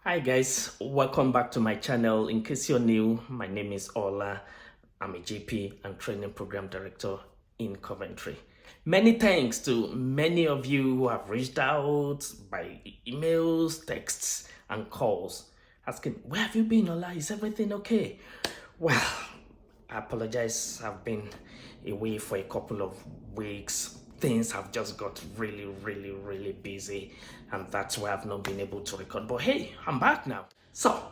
Hi guys, welcome back to my channel. In case you're new, my name is Ola. I'm a GP and training program director in Coventry. Many thanks to many of you who have reached out by emails, texts, and calls asking, where have you been, Ola? Is everything okay? Well, I apologize. I've been away for a couple of weeks. Things have just got really busy, and that's why I've not been able to record. But hey, I'm back now. So,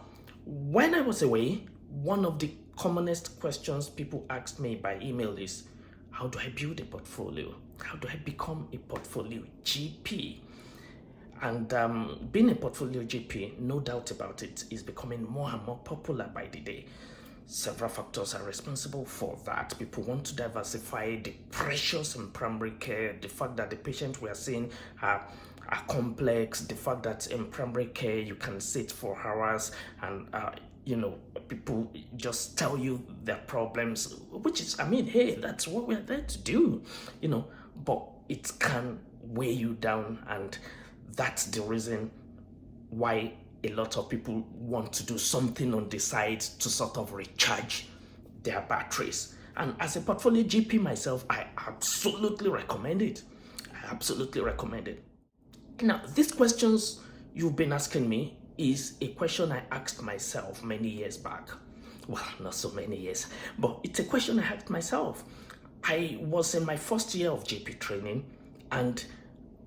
when I was away, one of the commonest questions people asked me by email is, how do I build a portfolio? How do I become a portfolio GP? And being a portfolio GP, no doubt about it, is becoming more and more popular by the day. Several factors are responsible for that. People want to diversify the pressures in primary care, the fact that the patients we are seeing are complex, the fact that in primary care you can sit for hours and people just tell you their problems, which is, I mean, hey, that's what we're there to do, but it can weigh you down, and that's the reason why a lot of people want to do something on the side to sort of recharge their batteries. And as a portfolio GP myself, I absolutely recommend it. I absolutely recommend it. Now, these questions you've been asking me is a question I asked myself many years back. Well, not so many years, but it's a question I asked myself. I was in my first year of GP training, and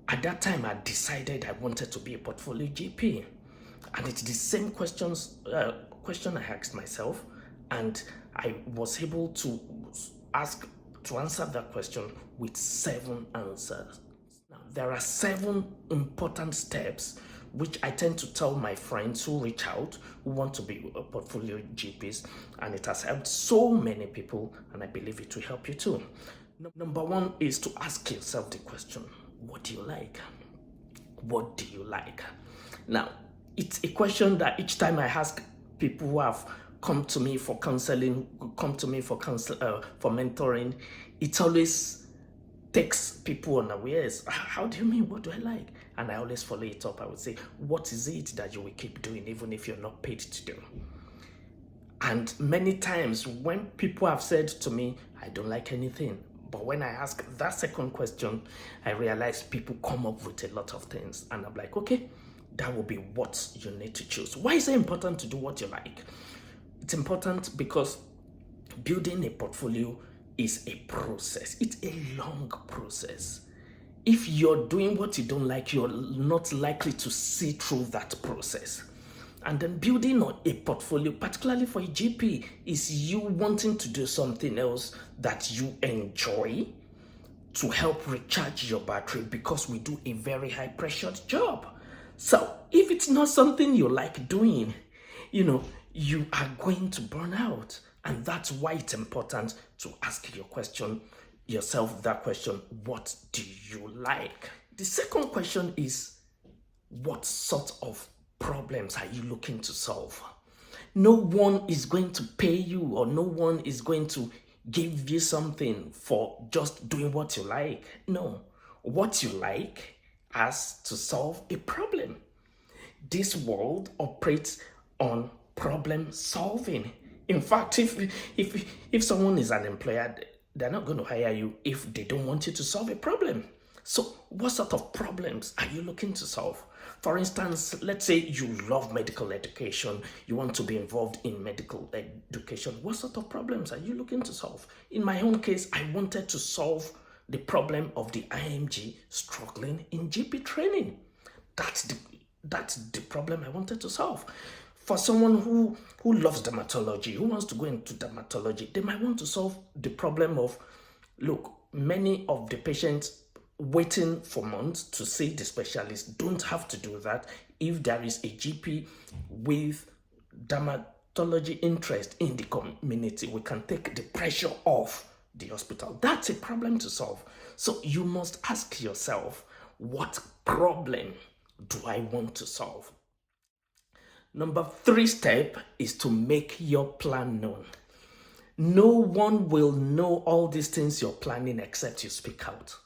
at that time I decided I wanted to be a portfolio GP. And it's the same question I asked myself, and I was able to answer that question with 7 answers. Now, there are 7 important steps which I tend to tell my friends who reach out, who want to be a portfolio GPs, and it has helped so many people, and I believe it will help you too. Number 1 is to ask yourself the question, what do you like? What do you like? Now, it's a question that each time I ask people who have come to me for counseling, for mentoring, it always takes people unawares. How do you mean, what do I like? And I always follow it up. I would say, what is it that you will keep doing even if you're not paid to do? And many times when people have said to me, I don't like anything, but when I ask that second question, I realize people come up with a lot of things. And I'm like, okay, that will be what you need to choose. Why is it important to do what you like? It's important because building a portfolio is a process. It's a long process. If you're doing what you don't like, you're not likely to see through that process. And then building on a portfolio, particularly for a GP, is you wanting to do something else that you enjoy to help recharge your battery, because we do a very high pressured job. So if it's not something you like doing, you are going to burn out. And that's why it's important to ask yourself that question, what do you like? The second question is, what sort of problems are you looking to solve? No one is going to pay you, or no one is going to give you something for just doing what you like. No, what you like has to solve a problem. This world operates on problem solving. In fact, if someone is an employer, they're not going to hire you if they don't want you to solve a problem. So what sort of problems are you looking to solve? For instance, let's say you love medical education, you want to be involved in medical education. What sort of problems are you looking to solve? In my own case, I wanted to solve the problem of the IMG struggling in GP training. That's the problem I wanted to solve. For someone who loves dermatology, who wants to go into dermatology, they might want to solve the problem of, look, many of the patients waiting for months to see the specialist don't have to do that if there is a GP with dermatology interest in the community. We can take the pressure off the hospital. That's a problem to solve. So you must ask yourself, what problem do I want to solve? Number 3 step is to make your plan known. No one will know all these things you're planning except you speak out.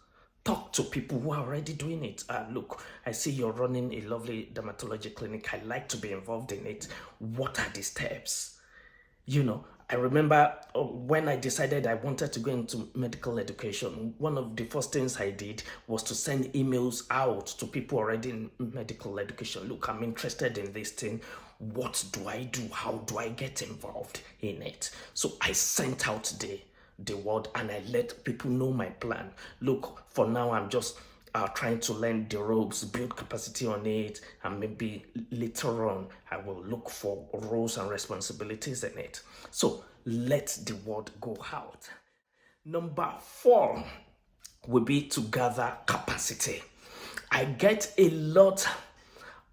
Talk to people who are already doing it. Look, I see you're running a lovely dermatology clinic. I like to be involved in it. What are the steps? I remember when I decided I wanted to go into medical education, one of the first things I did was to send emails out to people already in medical education. Look, I'm interested in this thing. What do I do? How do I get involved in it? So I sent out the word and I let people know my plan. Look, for now, I'm just trying to learn the ropes, build capacity on it, and maybe later on I will look for roles and responsibilities in it. So let the word go out. Number 4 will be to gather capacity. I get a lot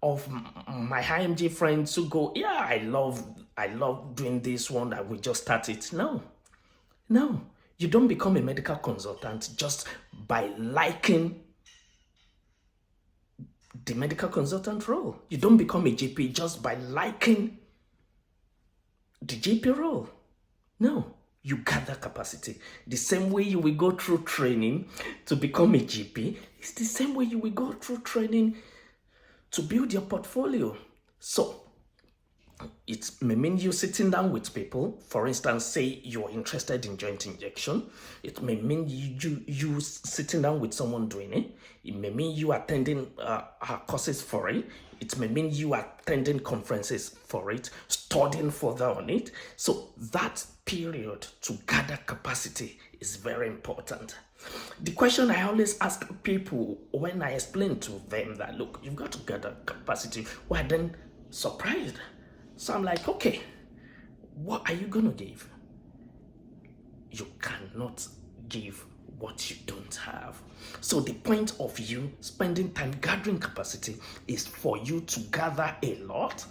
of my IMG friends who go, yeah, I love doing this one, I will just start it. No, you don't become a medical consultant just by liking the medical consultant role. You don't become a GP just by liking the GP role. No, you gather capacity. The same way you will go through training to become a GP, it's the same way you will go through training to build your portfolio. So it may mean you sitting down with people. For instance, say you're interested in joint injection. It may mean you sitting down with someone doing it. It may mean you attending courses for it. It may mean you attending conferences for it, studying further on it. So that period to gather capacity is very important. The question I always ask people when I explain to them that, look, you've got to gather capacity, why then surprised? So I'm like, okay, what are you going to give? You cannot give what you don't have. So the point of you spending time gathering capacity is for you to gather a lot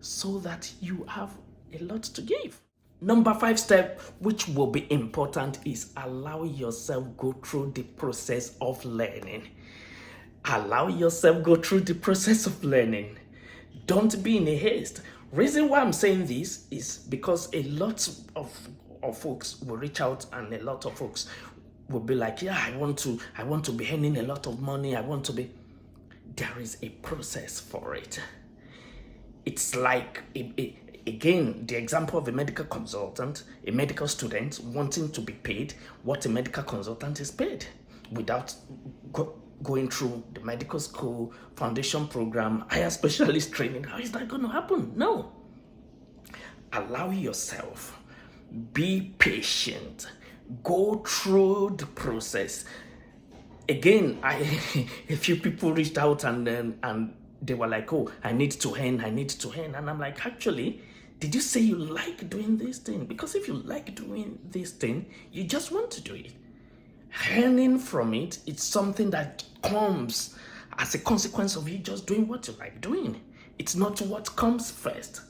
so that you have a lot to give. Number 5 step, which will be important, is allow yourself go through the process of learning. Allow yourself go through the process of learning. Don't be in a haste. Reason why I'm saying this is because a lot of folks will reach out and a lot of folks will be like, yeah, I want to be earning a lot of money. There is a process for it. It's like, again, the example of a medical consultant, a medical student wanting to be paid what a medical consultant is paid without going through the medical school, foundation program, higher specialist training. How is that going to happen? No. Allow yourself. Be patient. Go through the process. Again, a few people reached out and they were like, oh, I need to earn. And I'm like, actually, did you say you like doing this thing? Because if you like doing this thing, you just want to do it. Earning from it, it's something that comes as a consequence of you just doing what you like doing. It's not what comes first.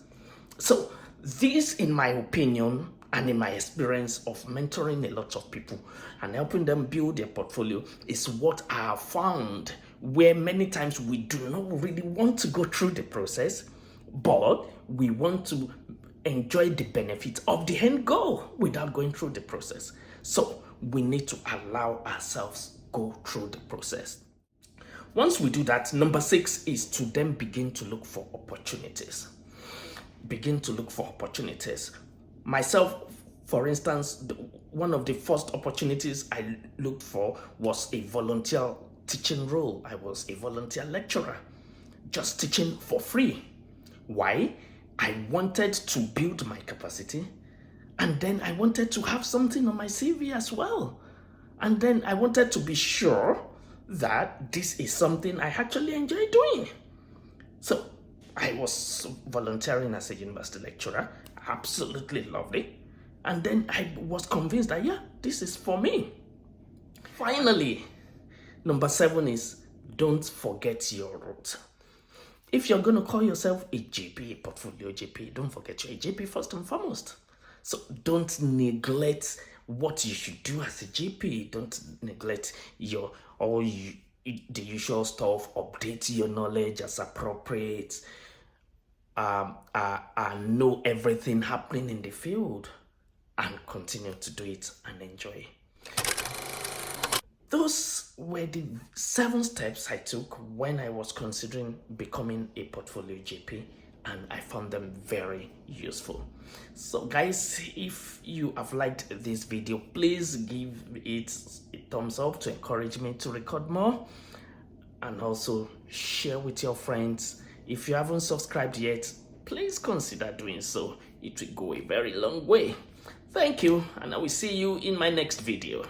So this, in my opinion, and in my experience of mentoring a lot of people and helping them build their portfolio, is what I have found, where many times we do not really want to go through the process, but we want to enjoy the benefit of the end goal without going through the process. So we need to allow ourselves go through the process. Once we do that, number 6 is to then begin to look for opportunities. Begin to look for opportunities. Myself, for instance, one of the first opportunities I looked for was a volunteer teaching role. I was a volunteer lecturer, just teaching for free. Why? I wanted to build my capacity, and then I wanted to have something on my CV as well. And then I wanted to be sure that this is something I actually enjoy doing. So I was volunteering as a university lecturer. Absolutely lovely. And then I was convinced that, yeah, this is for me. Finally, number 7 is don't forget your root. If you're going to call yourself a GP, a portfolio GP, don't forget you're a GP first and foremost. So don't neglect what you should do as a GP. Don't neglect the usual stuff. Update your knowledge as appropriate. Know everything happening in the field and continue to do it and enjoy. Those were the 7 steps I took when I was considering becoming a portfolio GP, and I found them very useful. So guys, if you have liked this video, please give it a thumbs up to encourage me to record more, and also share with your friends. If you haven't subscribed yet, please consider doing so. It will go a very long way. Thank you, and I will see you in my next video.